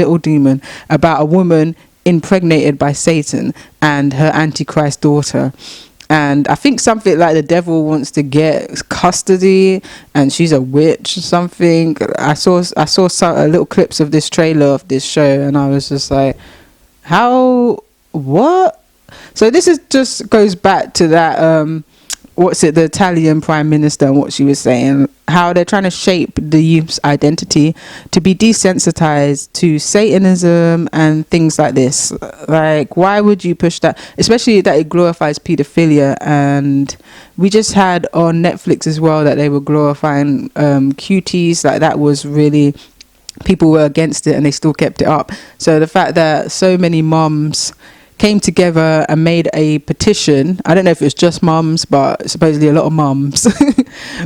Little Demon, about a woman impregnated by Satan and her antichrist daughter. And I think something like the devil wants to get custody, and she's a witch or something. I saw some little clips of this trailer of this show, and I was just like, how, what? So this is just goes back to that the Italian prime minister and what she was saying, how they're trying to shape the youth's identity to be desensitized to Satanism and things like this. Like, why would you push that? Especially that it glorifies pedophilia. And we just had on Netflix as well that they were glorifying cuties. Like, that was really, people were against it and they still kept it up. So the fact that so many moms came together and made a petition, I don't know if it was just mums, but supposedly a lot of mums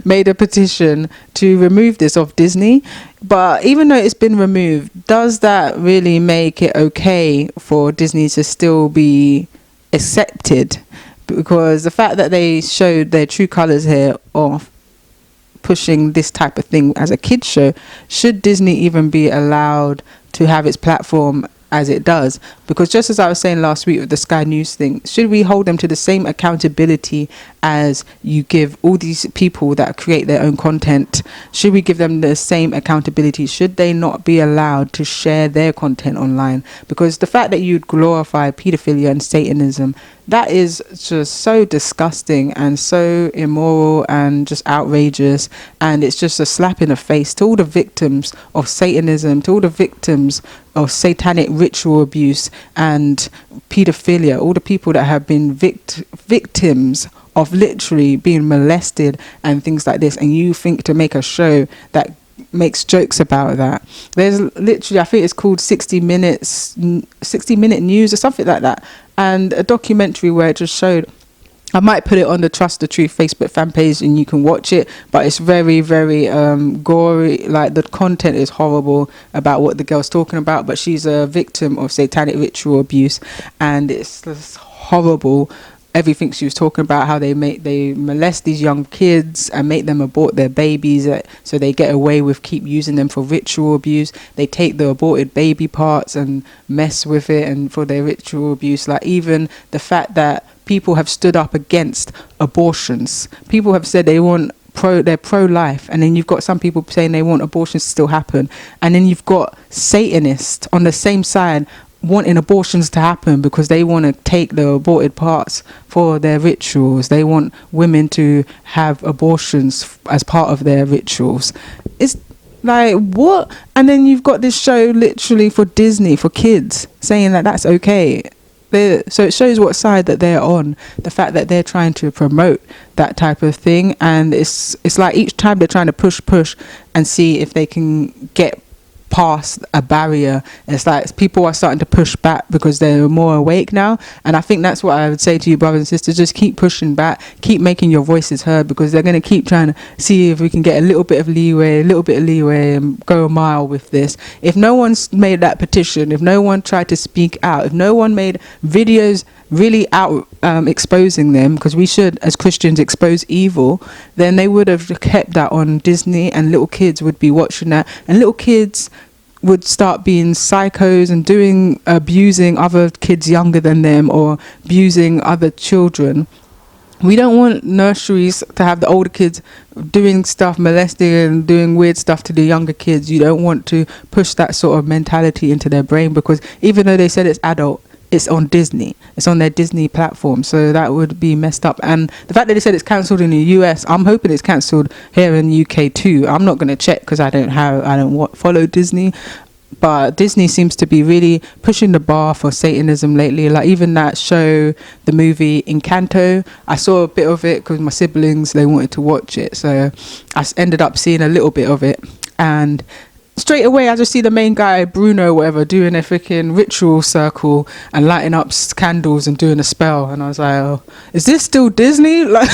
made a petition to remove this off Disney. But even though it's been removed, does that really make it okay for Disney to still be accepted? Because the fact that they showed their true colors here of pushing this type of thing as a kids show, should Disney even be allowed to have its platform as it does? Because just as I was saying last week with the Sky News thing, should we hold them to the same accountability as you give all these people that create their own content? Should we give them the same accountability? Should they not be allowed to share their content online? Because the fact that you glorify pedophilia and Satanism, that is just so disgusting and so immoral and just outrageous, and it's just a slap in the face to all the victims of Satanism, to all the victims of satanic ritual abuse and pedophilia, all the people that have been victims of literally being molested and things like this, and you think to make a show that makes jokes about that. There's literally, I think it's called 60 Minute News or something like that, and a documentary where it just showed, I might put it on the Trust the Truth Facebook fan page and you can watch it, but it's very, very gory. Like, the content is horrible about what the girl's talking about, but she's a victim of satanic ritual abuse, and it's just horrible. Everything she was talking about, how they molest these young kids and make them abort their babies, so they get away with keep using them for ritual abuse. They take the aborted baby parts and mess with it and for their ritual abuse. Like, even the fact that people have stood up against abortions. People have said they're pro-life, and then you've got some people saying they want abortions to still happen, and then you've got Satanists on the same side wanting abortions to happen because they want to take the aborted parts for their rituals. They want women to have abortions as part of their rituals. It's like, what? And then you've got this show literally for Disney, for kids, saying that that's okay. So it shows what side that they're on, the fact that they're trying to promote that type of thing. And it's like each time they're trying to push and see if they can get past a barrier. It's like people are starting to push back because they're more awake now. And I think that's what I would say to you, brothers and sisters. Just keep pushing back, keep making your voices heard, because they're going to keep trying to see if we can get a little bit of leeway and go a mile with this. If no one's made that petition, if no one tried to speak out, if no one made videos really out exposing them, because we should as Christians expose evil, then they would have kept that on Disney, and little kids would be watching that, and little kids would start being psychos and abusing other kids younger than them, or abusing other children. We don't want nurseries to have the older kids doing stuff, molesting and doing weird stuff to the younger kids. You don't want to push that sort of mentality into their brain, because even though they said it's adult, it's on Disney. It's on their Disney platform. So that would be messed up. And the fact that they said it's cancelled in the US, I'm hoping it's cancelled here in the UK too. I'm not going to check because I don't follow Disney. But Disney seems to be really pushing the bar for Satanism lately. Like, even that show, the movie Encanto, I saw a bit of it because my siblings, they wanted to watch it. So I ended up seeing a little bit of it. And straight away, I just see the main guy, Bruno, whatever, doing a freaking ritual circle and lighting up candles and doing a spell. And I was like, oh, is this still Disney? Like,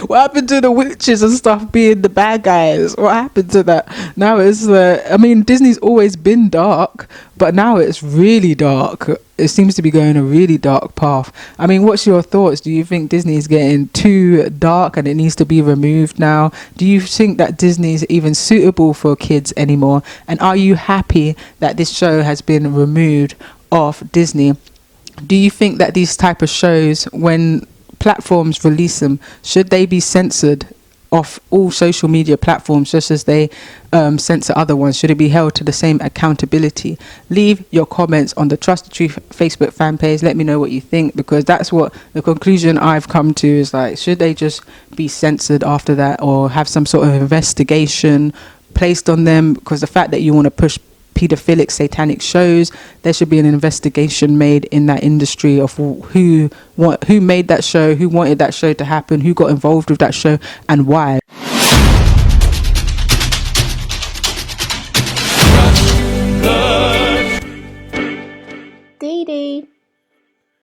What happened to the witches and stuff being the bad guys? What happened to that? Now it's I mean, Disney's always been dark, but now it's really dark. It seems to be going a really dark path. I mean, what's your thoughts? Do you think Disney is getting too dark and it needs to be removed now? Do you think that Disney is even suitable for kids anymore? And are you happy that this show has been removed off Disney? Do you think that these type of shows, when platforms release them, should they be censored off all social media platforms just as they censor other ones? Should it be held to the same accountability? Leave your comments on the Trust the Truth Facebook fan page. Let me know what you think, because that's what the conclusion I've come to is, like, should they just be censored after that, or have some sort of investigation placed on them? Because the fact that you want to push pedophilic satanic shows, there should be an investigation made in that industry of who made that show, who wanted that show to happen, who got involved with that show, and why.